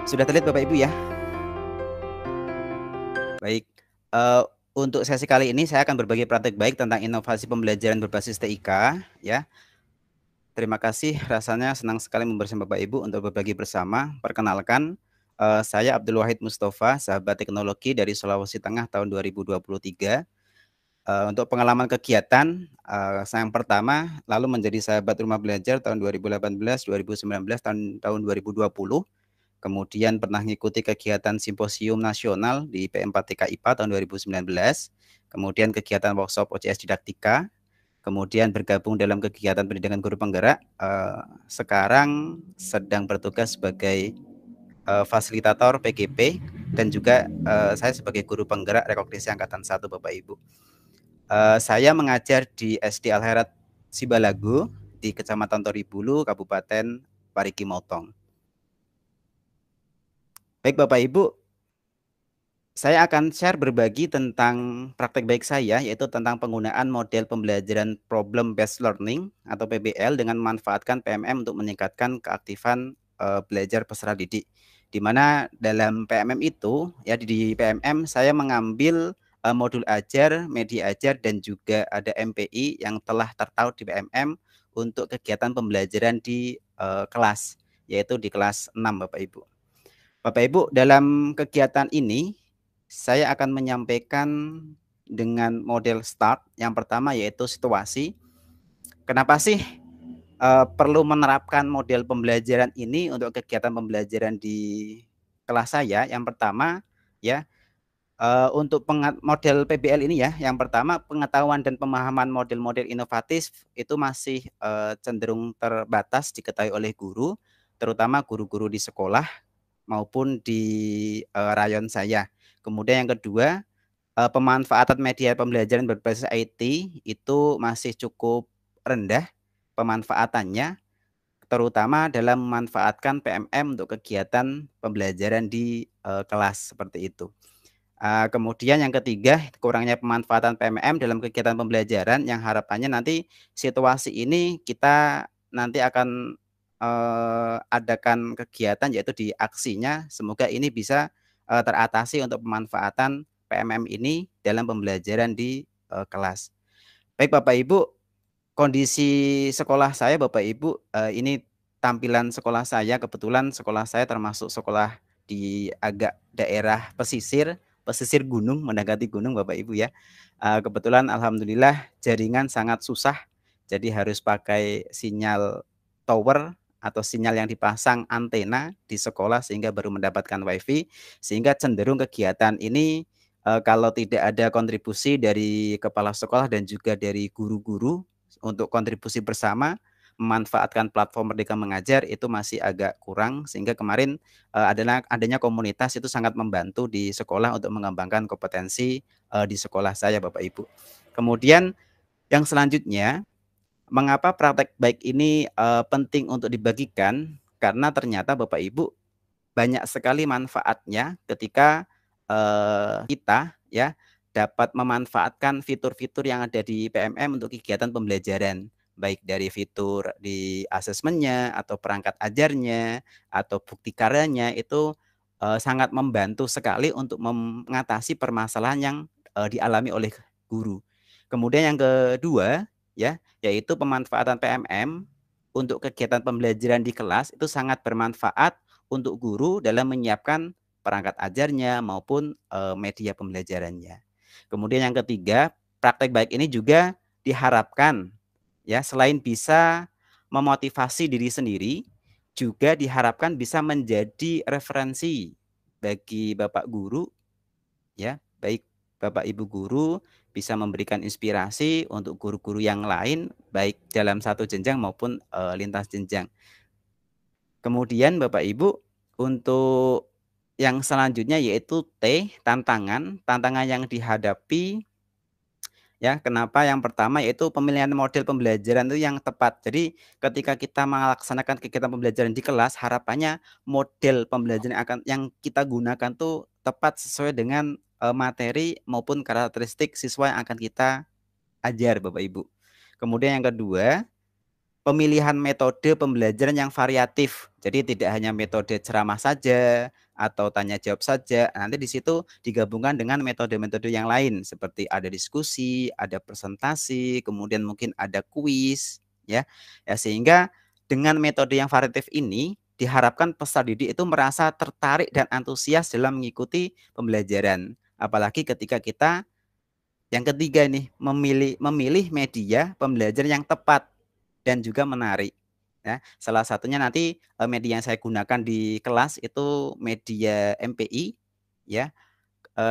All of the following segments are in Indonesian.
Sudah terlihat Bapak Ibu ya? Baik. Eh, untuk sesi kali ini saya akan berbagi praktek baik tentang inovasi pembelajaran berbasis TIK ya. Terima kasih, rasanya senang sekali bersama Bapak Ibu untuk berbagi bersama. Perkenalkan, saya Abdul Wahid Mustafa, sahabat teknologi dari Sulawesi Tengah tahun 2023. Untuk pengalaman kegiatan, saya yang pertama lalu menjadi sahabat rumah belajar tahun 2018, 2019, tahun 2020. Kemudian pernah mengikuti kegiatan simposium nasional di P4TK IPA tahun 2019. Kemudian kegiatan workshop OCS Didaktika. Kemudian bergabung dalam kegiatan pendidikan guru penggerak. Sekarang sedang bertugas sebagai fasilitator PGP dan juga saya sebagai guru penggerak rekognisi angkatan 1 Bapak Ibu. Saya mengajar di SD Al Herat Sibalago di Kecamatan Toribulu, Kabupaten Parigi Motong. Baik Bapak Ibu, saya akan share berbagi tentang praktek baik saya, yaitu tentang penggunaan model pembelajaran Problem Based Learning atau PBL dengan memanfaatkan PMM untuk meningkatkan keaktifan belajar peserta didik. Di mana dalam PMM itu, ya di PMM saya mengambil modul ajar, media ajar, dan juga ada MPI yang telah tertaut di PMM untuk kegiatan pembelajaran di kelas, yaitu di kelas 6 Bapak Ibu. Bapak Ibu, dalam kegiatan ini saya akan menyampaikan dengan model start. Yang pertama yaitu situasi. Kenapa sih perlu menerapkan model pembelajaran ini untuk kegiatan pembelajaran di kelas saya? Yang pertama ya, untuk model PBL ini ya, yang pertama pengetahuan dan pemahaman model-model inovatif itu masih cenderung terbatas diketahui oleh guru, terutama guru-guru di sekolah maupun di rayon saya. Kemudian yang kedua, pemanfaatan media pembelajaran berbasis IT itu masih cukup rendah pemanfaatannya, terutama dalam memanfaatkan PMM untuk kegiatan pembelajaran di kelas seperti itu. Kemudian yang ketiga, kurangnya pemanfaatan PMM dalam kegiatan pembelajaran yang harapannya nanti situasi ini kita nanti akan adakan kegiatan yaitu di aksinya. Semoga ini bisa teratasi untuk pemanfaatan PMM ini dalam pembelajaran di kelas. Baik Bapak Ibu, kondisi sekolah saya Bapak Ibu, ini tampilan sekolah saya. Kebetulan sekolah saya termasuk sekolah di agak daerah pesisir gunung, mendekati gunung Bapak Ibu ya. Kebetulan alhamdulillah jaringan sangat susah. Jadi harus pakai sinyal tower atau sinyal yang dipasang antena di sekolah sehingga baru mendapatkan WiFi, sehingga cenderung kegiatan ini kalau tidak ada kontribusi dari kepala sekolah dan juga dari guru-guru untuk kontribusi bersama memanfaatkan platform Merdeka Mengajar itu masih agak kurang, sehingga kemarin adanya komunitas itu sangat membantu di sekolah untuk mengembangkan kompetensi di sekolah saya Bapak Ibu. Kemudian yang selanjutnya, mengapa praktek baik ini penting untuk dibagikan? Karena ternyata Bapak Ibu banyak sekali manfaatnya ketika kita ya dapat memanfaatkan fitur-fitur yang ada di PMM untuk kegiatan pembelajaran, baik dari fitur di asesmennya atau perangkat ajarnya atau bukti karyanya itu sangat membantu sekali untuk mengatasi permasalahan yang dialami oleh guru. Kemudian yang kedua ya, yaitu pemanfaatan PMM untuk kegiatan pembelajaran di kelas itu sangat bermanfaat untuk guru dalam menyiapkan perangkat ajarnya maupun media pembelajarannya. Kemudian yang ketiga, praktek baik ini juga diharapkan ya selain bisa memotivasi diri sendiri, juga diharapkan bisa menjadi referensi bagi Bapak guru ya, baik Bapak Ibu guru bisa memberikan inspirasi untuk guru-guru yang lain baik dalam satu jenjang maupun lintas jenjang. Kemudian Bapak Ibu, untuk yang selanjutnya yaitu tantangan yang dihadapi ya. Kenapa? Yang pertama yaitu pemilihan model pembelajaran itu yang tepat. Jadi ketika kita melaksanakan kegiatan pembelajaran di kelas, harapannya model pembelajaran yang kita gunakan tuh tepat sesuai dengan materi maupun karakteristik siswa yang akan kita ajar Bapak Ibu. Kemudian yang kedua, pemilihan metode pembelajaran yang variatif. Jadi tidak hanya metode ceramah saja atau tanya jawab saja. Nanti di situ digabungkan dengan metode-metode yang lain seperti ada diskusi, ada presentasi, kemudian mungkin ada kuis, ya. Ya sehingga dengan metode yang variatif ini diharapkan peserta didik itu merasa tertarik dan antusias dalam mengikuti pembelajaran. Apalagi ketika kita yang ketiga nih, memilih media pembelajaran yang tepat dan juga menarik. Ya, salah satunya nanti media yang saya gunakan di kelas itu media MPI, ya,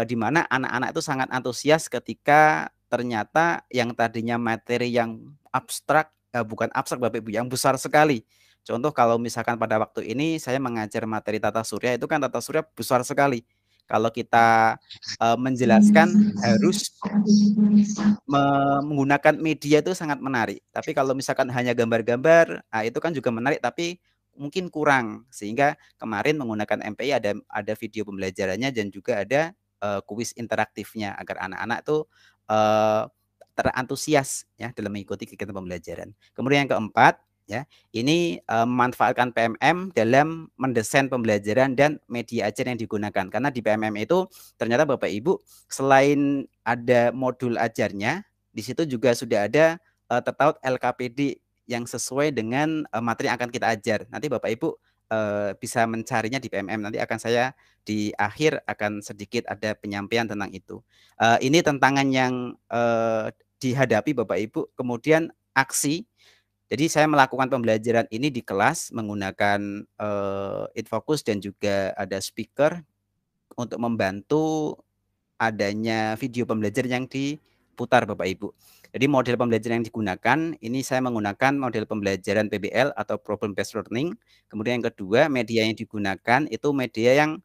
di mana anak-anak itu sangat antusias ketika ternyata yang tadinya materi yang abstrak, bukan abstrak Bapak Ibu, yang besar sekali. Contoh kalau misalkan pada waktu ini saya mengajar materi tata surya, itu kan tata surya besar sekali. Kalau kita menjelaskan harus menggunakan media itu sangat menarik. Tapi kalau misalkan hanya gambar-gambar, itu kan juga menarik tapi mungkin kurang. Sehingga kemarin menggunakan MPI ada video pembelajarannya dan juga ada kuis interaktifnya agar anak-anak tuh terantusias ya dalam mengikuti kegiatan pembelajaran. Kemudian yang keempat, ya, ini memanfaatkan PMM dalam mendesain pembelajaran dan media ajar yang digunakan. Karena di PMM itu ternyata Bapak Ibu selain ada modul ajarnya, di situ juga sudah ada tertaut LKPD yang sesuai dengan materi yang akan kita ajar. Nanti Bapak Ibu bisa mencarinya di PMM. Nanti akan saya di akhir akan sedikit ada penyampaian tentang itu. Ini tantangan yang dihadapi Bapak Ibu. Kemudian aksi. Jadi saya melakukan pembelajaran ini di kelas menggunakan InFocus dan juga ada speaker untuk membantu adanya video pembelajaran yang diputar Bapak Ibu. Jadi model pembelajaran yang digunakan, ini saya menggunakan model pembelajaran PBL atau Problem Based Learning. Kemudian yang kedua, media yang digunakan itu media yang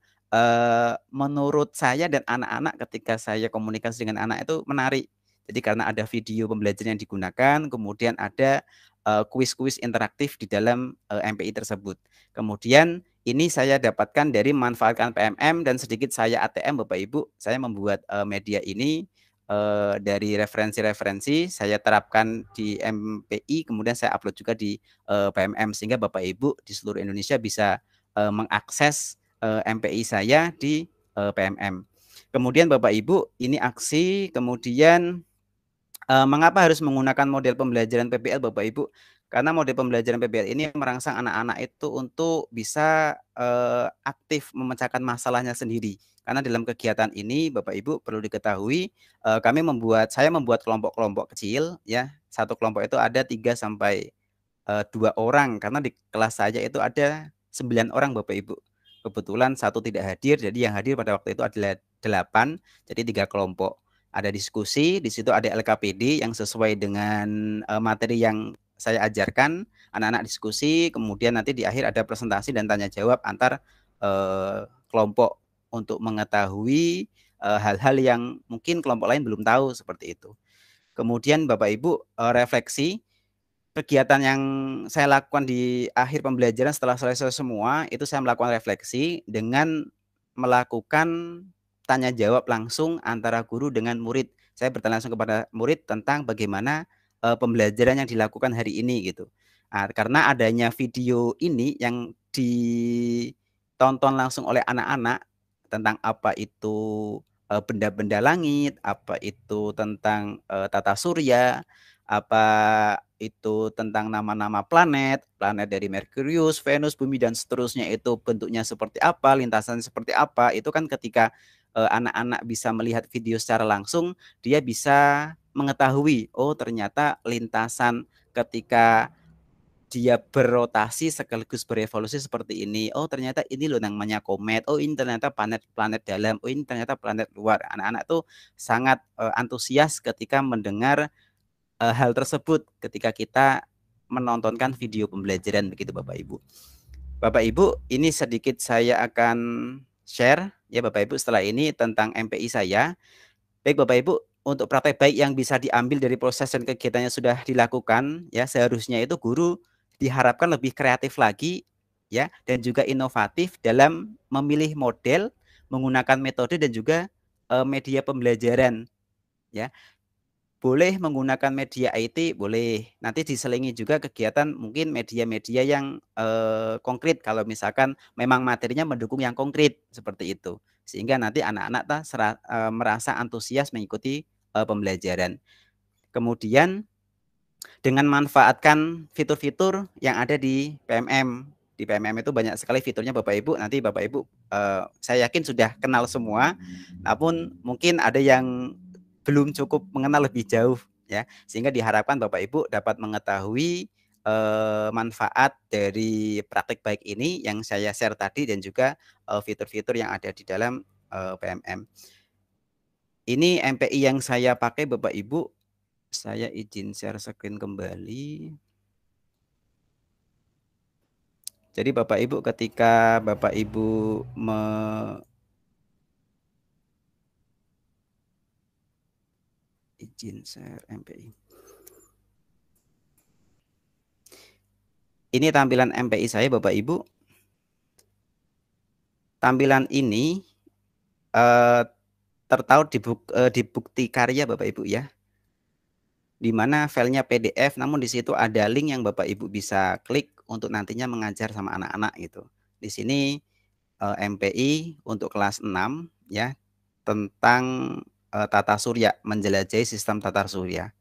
menurut saya dan anak-anak ketika saya komunikasi dengan anak itu menarik. Jadi karena ada video pembelajaran yang digunakan, kemudian ada kuis-kuis interaktif di dalam MPI tersebut. Kemudian ini saya dapatkan dari memanfaatkan PMM dan sedikit saya ATM Bapak Ibu. Saya membuat media ini dari referensi-referensi saya terapkan di MPI, kemudian saya upload juga di PMM sehingga Bapak Ibu di seluruh Indonesia bisa mengakses MPI saya di PMM. Kemudian Bapak Ibu ini aksi, kemudian mengapa harus menggunakan model pembelajaran PBL Bapak Ibu? Karena model pembelajaran PBL ini merangsang anak-anak itu untuk bisa aktif memecahkan masalahnya sendiri. Karena dalam kegiatan ini Bapak Ibu perlu diketahui saya membuat kelompok-kelompok kecil ya. Satu kelompok itu ada 3 sampai 2 orang karena di kelas saya itu ada 9 orang Bapak Ibu. Kebetulan satu tidak hadir, jadi yang hadir pada waktu itu adalah 8, jadi 3 kelompok. Ada diskusi, di situ ada LKPD yang sesuai dengan materi yang saya ajarkan, anak-anak diskusi, kemudian nanti di akhir ada presentasi dan tanya jawab antar kelompok untuk mengetahui hal-hal yang mungkin kelompok lain belum tahu seperti itu. Kemudian Bapak Ibu refleksi kegiatan yang saya lakukan di akhir pembelajaran setelah selesai semua, itu saya melakukan refleksi dengan melakukan tanya jawab langsung antara guru dengan murid. Saya bertanya langsung kepada murid tentang bagaimana pembelajaran yang dilakukan hari ini gitu. Nah, karena adanya video ini yang ditonton langsung oleh anak-anak tentang apa itu benda-benda langit, apa itu tentang tata surya, apa itu tentang nama-nama planet, planet dari Merkurius, Venus, Bumi dan seterusnya itu bentuknya seperti apa, lintasan seperti apa, itu kan ketika anak-anak bisa melihat video secara langsung, dia bisa mengetahui, oh ternyata lintasan ketika dia berotasi sekaligus berevolusi seperti ini. Oh ternyata ini loh namanya komet. Oh ini ternyata planet-planet dalam. Oh ini ternyata planet luar. Anak-anak tuh sangat antusias ketika mendengar hal tersebut ketika kita menontonkan video pembelajaran begitu Bapak Ibu. Bapak Ibu, ini sedikit saya akan share ya Bapak Ibu setelah ini tentang MPI saya. Baik Bapak Ibu, untuk praktek baik yang bisa diambil dari proses dan kegiatan yang sudah dilakukan ya seharusnya itu guru diharapkan lebih kreatif lagi ya dan juga inovatif dalam memilih model, menggunakan metode dan juga media pembelajaran ya. boleh menggunakan media IT, boleh. Nanti diselingi juga kegiatan mungkin media-media yang konkret kalau misalkan memang materinya mendukung yang konkret seperti itu. Sehingga nanti anak-anak merasa antusias mengikuti pembelajaran. Kemudian dengan manfaatkan fitur-fitur yang ada di PMM. Di PMM itu banyak sekali fiturnya Bapak Ibu. Nanti Bapak Ibu saya yakin sudah kenal semua. Namun mungkin ada yang belum cukup mengenal lebih jauh ya. Sehingga diharapkan Bapak Ibu dapat mengetahui manfaat dari praktek baik ini yang saya share tadi dan juga fitur-fitur yang ada di dalam PMM. Ini MPI yang saya pakai Bapak Ibu. Saya izin share screen kembali. Jadi Bapak Ibu ketika Bapak Ibu izin share MPI. Ini tampilan MPI saya Bapak Ibu. Tampilan ini tertaut di bukti karya Bapak Ibu ya. Di mana filenya PDF, namun di situ ada link yang Bapak Ibu bisa klik untuk nantinya mengajar sama anak-anak gitu. Di sini MPI untuk kelas 6 ya, tentang tata surya, menjelajahi sistem tata surya.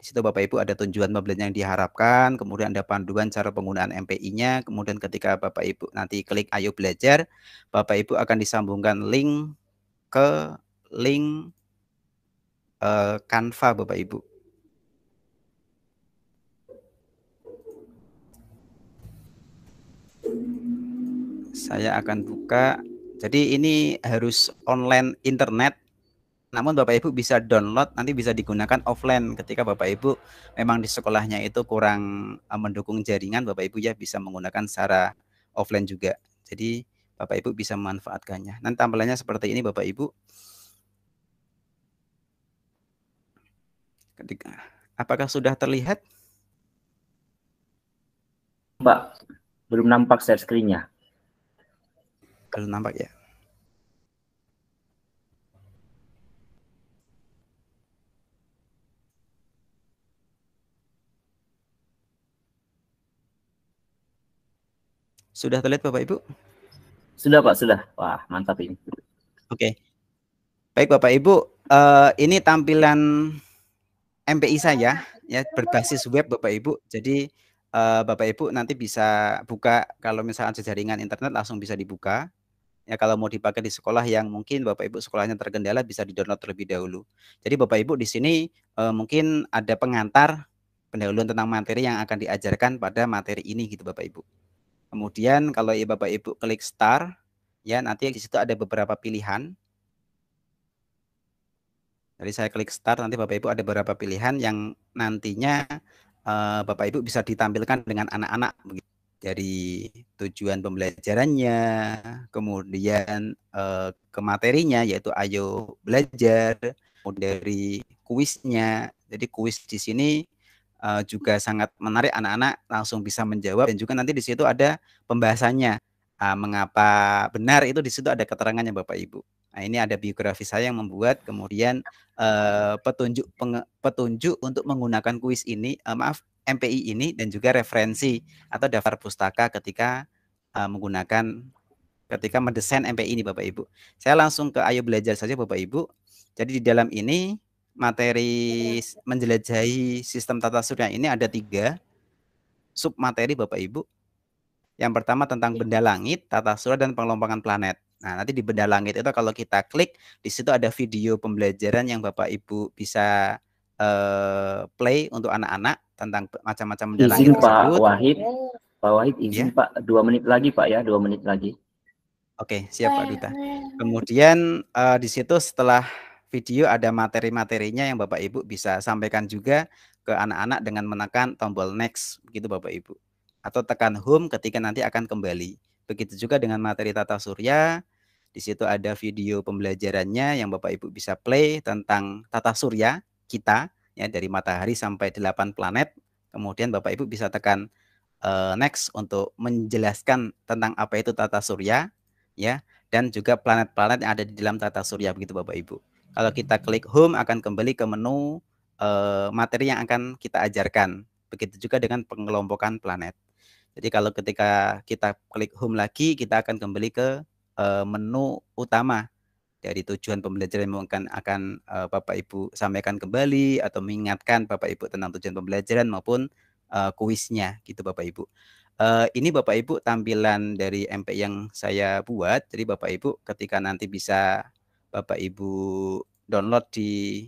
Di situ Bapak Ibu ada tujuan pembelajaran yang diharapkan, kemudian ada panduan cara penggunaan MPI-nya, kemudian ketika Bapak Ibu nanti klik Ayo Belajar, Bapak Ibu akan disambungkan link ke link Canva Bapak Ibu. Saya akan buka. Jadi ini harus online internet. Namun Bapak Ibu bisa download, nanti bisa digunakan offline ketika Bapak Ibu memang di sekolahnya itu kurang mendukung jaringan, Bapak Ibu ya bisa menggunakan secara offline juga. Jadi Bapak Ibu bisa memanfaatkannya. Nanti tampilannya seperti ini Bapak Ibu. Apakah sudah terlihat? Pak, belum nampak share screen-nya. Belum nampak ya. Sudah terlihat Bapak Ibu? Sudah Pak, sudah. Wah, mantap ini. Oke. Baik Bapak Ibu, ini tampilan MPI saya ya berbasis web Bapak Ibu. Jadi Bapak Ibu nanti bisa buka kalau misalkan jaringan internet langsung bisa dibuka. Ya kalau mau dipakai di sekolah yang mungkin Bapak Ibu sekolahnya terkendala bisa di-download terlebih dahulu. Jadi Bapak Ibu di sini mungkin ada pengantar pendahuluan tentang materi yang akan diajarkan pada materi ini gitu Bapak Ibu. Kemudian kalau Bapak Ibu klik start ya nanti di situ ada beberapa pilihan. Jadi saya klik start, nanti Bapak Ibu ada beberapa pilihan yang nantinya Bapak Ibu bisa ditampilkan dengan anak-anak dari tujuan pembelajarannya, kemudian ke materinya yaitu Ayo Belajar, dari kuisnya. Jadi kuis di sini juga sangat menarik, anak-anak langsung bisa menjawab dan juga nanti di situ ada pembahasannya. Mengapa benar itu di situ ada keterangannya Bapak Ibu. Nah, ini ada biografi saya yang membuat, kemudian petunjuk untuk menggunakan kuis ini, MPI ini, dan juga referensi atau daftar pustaka ketika mendesain MPI ini Bapak Ibu. Saya langsung ke Ayo Belajar saja Bapak Ibu. Jadi di dalam ini materi menjelajahi sistem tata surya ini ada 3 sub materi Bapak Ibu. Yang pertama tentang benda langit, tata surya, dan pengelompokan planet. Nah, nanti di benda langit itu kalau kita klik, di situ ada video pembelajaran yang Bapak Ibu bisa play untuk anak-anak tentang macam-macam benda langit tersebut. Pak Wahid izin ya? Pak, 2 menit lagi Pak ya, 2 menit lagi. Oke, siap Pak Duta. Kemudian di situ setelah video ada materi-materinya yang Bapak Ibu bisa sampaikan juga ke anak-anak dengan menekan tombol next, begitu Bapak Ibu. Atau tekan home ketika nanti akan kembali. Begitu juga dengan materi tata surya. Di situ ada video pembelajarannya yang Bapak Ibu bisa play tentang tata surya kita ya dari matahari sampai 8 planet. Kemudian Bapak Ibu bisa tekan next untuk menjelaskan tentang apa itu tata surya ya, dan juga planet-planet yang ada di dalam tata surya begitu Bapak Ibu. Kalau kita klik home akan kembali ke menu materi yang akan kita ajarkan. Begitu juga dengan pengelompokan planet. Jadi kalau ketika kita klik home lagi, kita akan kembali ke menu utama dari tujuan pembelajaran yang akan Bapak Ibu sampaikan kembali atau mengingatkan Bapak Ibu tentang tujuan pembelajaran maupun kuisnya gitu Bapak Ibu. Ini Bapak Ibu tampilan dari MP yang saya buat. Jadi Bapak Ibu ketika nanti bisa Bapak Ibu download di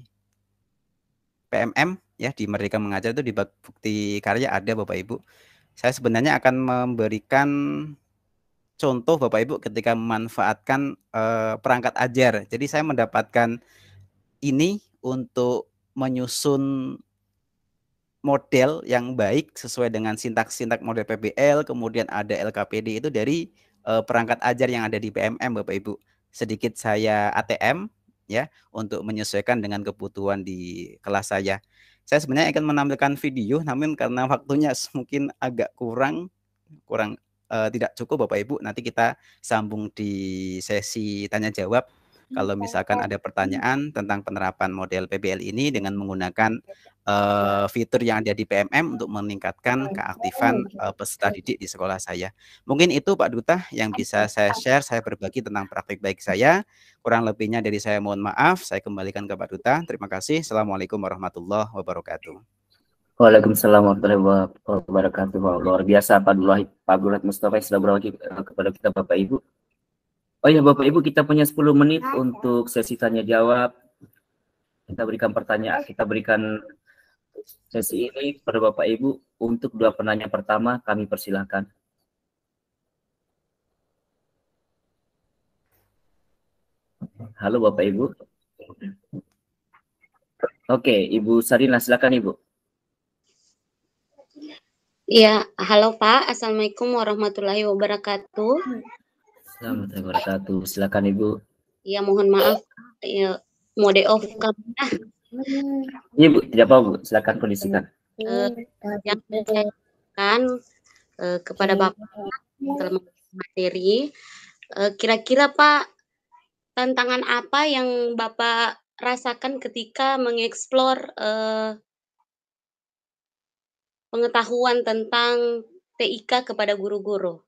PMM ya, di Merdeka Mengajar itu di bukti karya ada Bapak Ibu. Saya sebenarnya akan memberikan contoh Bapak Ibu ketika memanfaatkan perangkat ajar. Jadi saya mendapatkan ini untuk menyusun model yang baik sesuai dengan sintak-sintak model PBL, kemudian ada LKPD itu dari perangkat ajar yang ada di PMM Bapak Ibu. Sedikit saya ATM ya untuk menyesuaikan dengan kebutuhan di kelas saya. Saya sebenarnya akan menampilkan video, namun karena waktunya mungkin agak kurang tidak cukup Bapak Ibu, nanti kita sambung di sesi tanya jawab. Kalau misalkan ada pertanyaan tentang penerapan model PBL ini dengan menggunakan fitur yang ada di PMM untuk meningkatkan keaktifan peserta didik di sekolah saya. Mungkin itu Pak Duta yang bisa saya share, saya berbagi tentang praktik baik saya. Kurang lebihnya dari saya mohon maaf, saya kembalikan ke Pak Duta. Terima kasih. Assalamualaikum warahmatullahi wabarakatuh. Waalaikumsalam warahmatullahi wabarakatuh. Luar biasa Pak Abdullah Mustafa yang sudah berbagi kepada kita Bapak Ibu. Oh ya Bapak Ibu, kita punya 10 menit untuk sesi tanya jawab. Kita berikan sesi ini kepada Bapak Ibu. Untuk 2 penanya pertama kami persilahkan. Halo Bapak Ibu. Oke, Ibu Sarina silakan Ibu. Iya, halo Pak. Assalamualaikum warahmatullahi wabarakatuh. Assalamualaikum warahmatullahi wabarakatuh. Silakan Ibu. Ya, mohon maaf. Ya, mode off kamera. Ibu, tidak apa Bu. Silakan kondisikan. Yang saya akan kepada Bapak dalam materi, kira-kira Pak, tantangan apa yang Bapak rasakan ketika mengeksplor pengetahuan tentang TIK kepada guru-guru?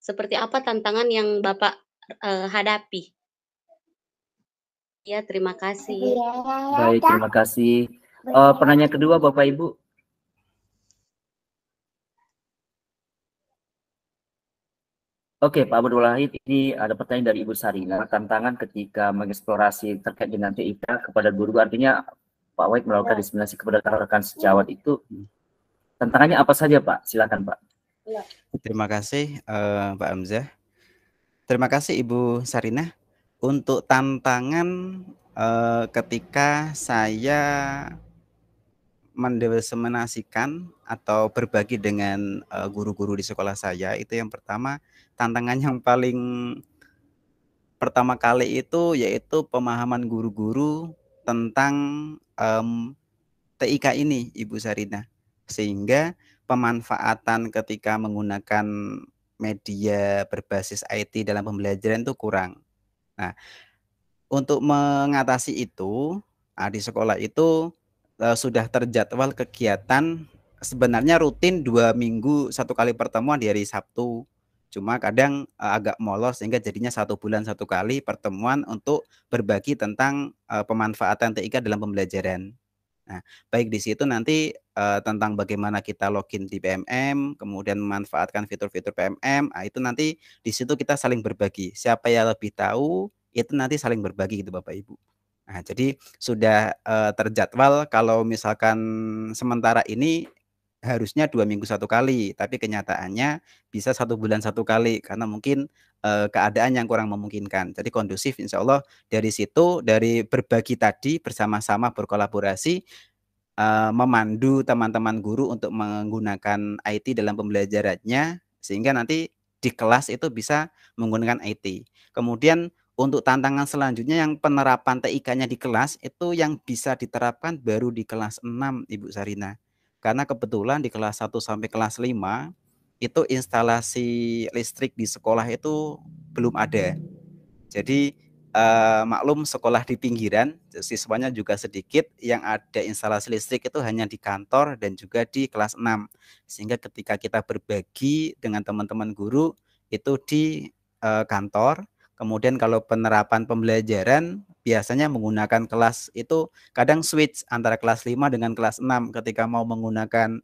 Seperti apa tantangan yang Bapak hadapi? Ya, terima kasih. Baik, terima kasih. Penanya kedua Bapak Ibu. Oke, Pak Abdul Wahid, ini ada pertanyaan dari Ibu Sarina. Tantangan ketika mengeksplorasi terkait dengan TIK kepada guru, artinya Pak Wahid melakukan diseminasi kepada rekan sejawat itu. Tantangannya apa saja Pak? Silakan Pak. Terima kasih Pak Hamzah. Terima kasih Ibu Sarina. Untuk tantangan ketika saya mendiseminasikan atau berbagi dengan guru-guru di sekolah saya, itu yang pertama, tantangan yang paling pertama kali itu yaitu pemahaman guru-guru tentang TIK ini Ibu Sarina, sehingga pemanfaatan ketika menggunakan media berbasis IT dalam pembelajaran itu kurang. Nah, untuk mengatasi itu, di sekolah itu sudah terjadwal kegiatan sebenarnya rutin 2 minggu 1 kali pertemuan di hari Sabtu. Cuma kadang agak molor sehingga jadinya 1 bulan 1 kali pertemuan untuk berbagi tentang pemanfaatan TIK dalam pembelajaran. Nah, baik di situ nanti tentang bagaimana kita login di PMM, kemudian memanfaatkan fitur-fitur PMM, itu nanti di situ kita saling berbagi. Siapa yang lebih tahu, itu nanti saling berbagi gitu Bapak Ibu. Nah, jadi sudah terjadwal kalau misalkan sementara ini harusnya 2 minggu 1 kali, tapi kenyataannya bisa 1 bulan 1 kali karena mungkin keadaan yang kurang memungkinkan. Jadi kondusif insya Allah dari situ, dari berbagi tadi bersama-sama berkolaborasi, memandu teman-teman guru untuk menggunakan IT dalam pembelajarannya, sehingga nanti di kelas itu bisa menggunakan IT. Kemudian untuk tantangan selanjutnya yang penerapan TIK-nya di kelas, itu yang bisa diterapkan baru di kelas 6 Ibu Sarina. Karena kebetulan di kelas 1 sampai kelas 5, itu instalasi listrik di sekolah itu belum ada. Jadi maklum sekolah di pinggiran, siswanya juga sedikit, yang ada instalasi listrik itu hanya di kantor dan juga di kelas 6. Sehingga ketika kita berbagi dengan teman-teman guru itu di kantor, kemudian kalau penerapan pembelajaran biasanya menggunakan kelas itu kadang switch antara kelas 5 dengan kelas 6 ketika mau menggunakan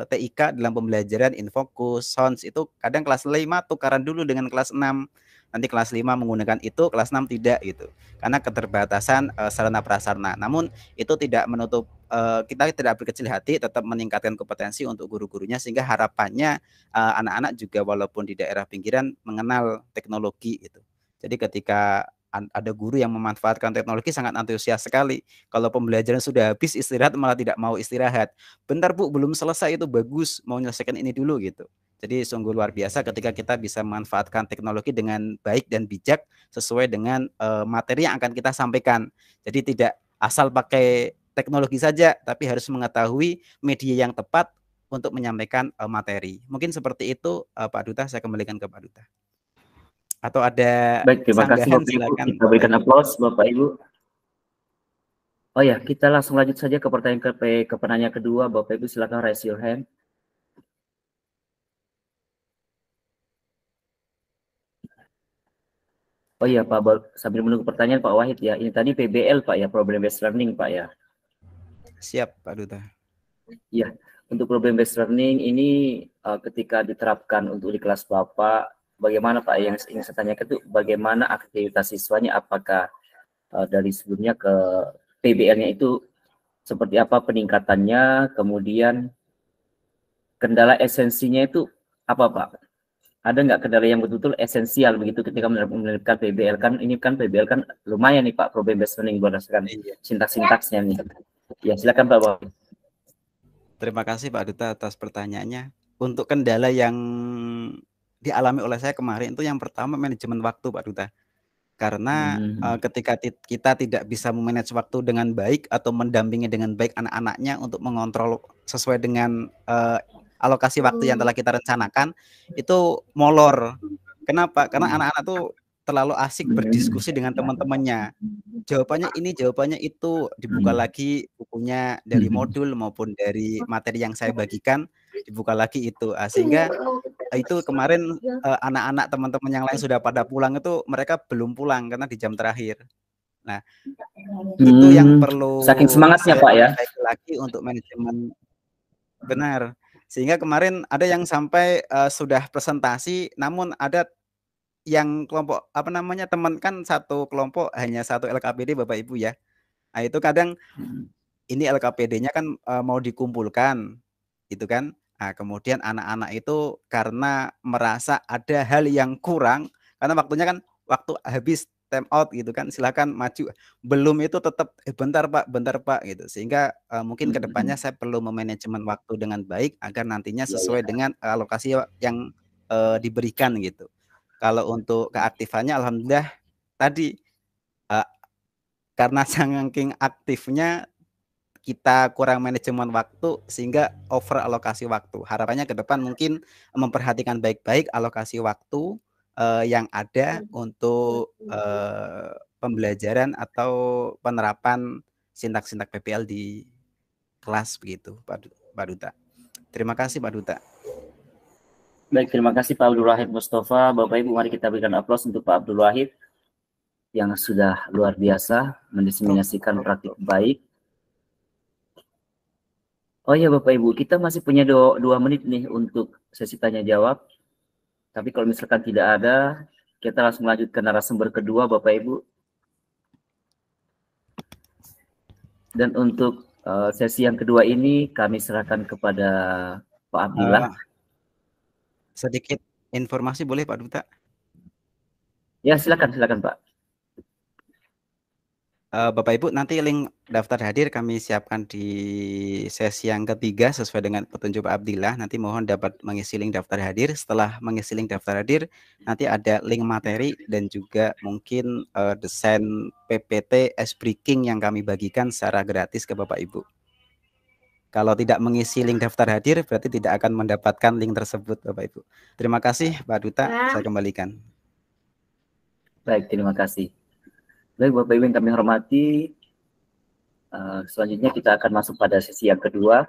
TIK dalam pembelajaran Infokus, Sounds itu kadang kelas 5 tukaran dulu dengan kelas 6. Nanti kelas 5 menggunakan itu, kelas 6 tidak gitu. Karena keterbatasan sarana prasarana. Namun itu tidak menutup kita tidak berkecil hati, tetap meningkatkan kompetensi untuk guru-gurunya sehingga harapannya anak-anak juga walaupun di daerah pinggiran mengenal teknologi gitu. Jadi ketika ada guru yang memanfaatkan teknologi sangat antusias sekali. Kalau pembelajaran sudah habis istirahat malah tidak mau istirahat. Bentar Bu, belum selesai itu bagus, mau menyelesaikan ini dulu gitu. Jadi sungguh luar biasa ketika kita bisa memanfaatkan teknologi dengan baik dan bijak sesuai dengan materi yang akan kita sampaikan. Jadi tidak asal pakai teknologi saja, tapi harus mengetahui media yang tepat untuk menyampaikan materi. Mungkin seperti itu Pak Duta, saya kembalikan ke Pak Duta. Atau ada Baik, terima kasih sanggahan, Bapak Ibu. silakan Kita berikan aplaus Bapak Ibu. Oh ya, kita langsung lanjut saja ke pertanyaan ke penanya kedua. Bapak Ibu silakan raise your hand. Oh iya Pak, sambil menunggu pertanyaan Pak Wahid ya. Ini tadi PBL Pak ya, problem based learning Pak ya. Siap Pak Duta. Iya, untuk problem based learning ini ketika diterapkan untuk di kelas Bapak, bagaimana Pak? Yang ingin saya tanyakan itu bagaimana aktivitas siswanya, apakah dari sebelumnya ke PBL-nya itu seperti apa peningkatannya, kemudian kendala esensinya itu apa Pak? Ada nggak kendala yang betul-betul esensial begitu ketika menerapkan PBL? Kan ini kan PBL kan lumayan nih Pak, problem based learning berdasarkan sintaks-sintaksnya nih. Ya silakan Pak. Terima kasih Pak Duta atas pertanyaannya. Untuk kendala yang dialami oleh saya kemarin itu yang pertama manajemen waktu Pak Duta. Karena ketika kita tidak bisa memanage waktu dengan baik atau mendampingi dengan baik anak-anaknya untuk mengontrol sesuai dengan alokasi waktu yang telah kita rencanakan, itu molor. Kenapa? Karena anak-anak tuh terlalu asik berdiskusi dengan teman-temannya. Jawabannya ini, jawabannya itu, dibuka lagi bukunya dari modul maupun dari materi yang saya bagikan, dibuka lagi itu. Sehingga itu kemarin anak-anak teman-teman yang lain sudah pada pulang itu mereka belum pulang karena di jam terakhir. Nah, itu yang perlu saking semangatnya saya Pak ya. perbaiki lagi untuk manajemen. Benar. Sehingga kemarin ada yang sampai sudah presentasi, namun ada yang kelompok apa namanya teman kan satu kelompok hanya satu LKPD Bapak Ibu ya. Nah, itu kadang ini LKPD-nya kan mau dikumpulkan gitu kan. Nah, kemudian anak-anak itu karena merasa ada hal yang kurang karena waktunya kan waktu habis time out gitu kan, silakan maju. Belum itu tetap bentar Pak gitu. Sehingga mungkin kedepannya saya perlu memanajemen waktu dengan baik agar nantinya sesuai dengan alokasi yang diberikan gitu. Kalau untuk keaktifannya alhamdulillah tadi karena saking aktifnya kita kurang manajemen waktu sehingga over alokasi waktu. Harapannya ke depan mungkin memperhatikan baik-baik alokasi waktu yang ada untuk pembelajaran atau penerapan sintaks-sintaks PBL di kelas begitu Pak Duta. Terima kasih Pak Duta. Baik, terima kasih Pak Abdul Wahid Mustafa. Bapak Ibu, mari kita berikan aplaus untuk Pak Abdul Wahid yang sudah luar biasa mendiseminasikan praktik baik. Oh ya Bapak Ibu, kita masih punya 2 menit nih untuk sesi tanya jawab. Tapi kalau misalkan tidak ada, kita langsung lanjut ke narasumber kedua Bapak Ibu. Dan untuk sesi yang kedua ini kami serahkan kepada Pak Abdillah. Sedikit informasi boleh Pak Duta? Ya silakan Pak. Bapak Ibu, nanti link daftar hadir kami siapkan di sesi yang ketiga sesuai dengan petunjuk Pak Abdillah. Nanti mohon dapat mengisi link daftar hadir. Setelah mengisi link daftar hadir, nanti ada link materi dan juga mungkin desain PPT S-Breaking yang kami bagikan secara gratis ke Bapak Ibu. Kalau tidak mengisi link daftar hadir, berarti tidak akan mendapatkan link tersebut Bapak Ibu. Terima kasih Pak Duta, saya kembalikan. Baik, terima kasih. Baik, Bapak Ibu yang kami hormati, selanjutnya kita akan masuk pada sesi yang kedua,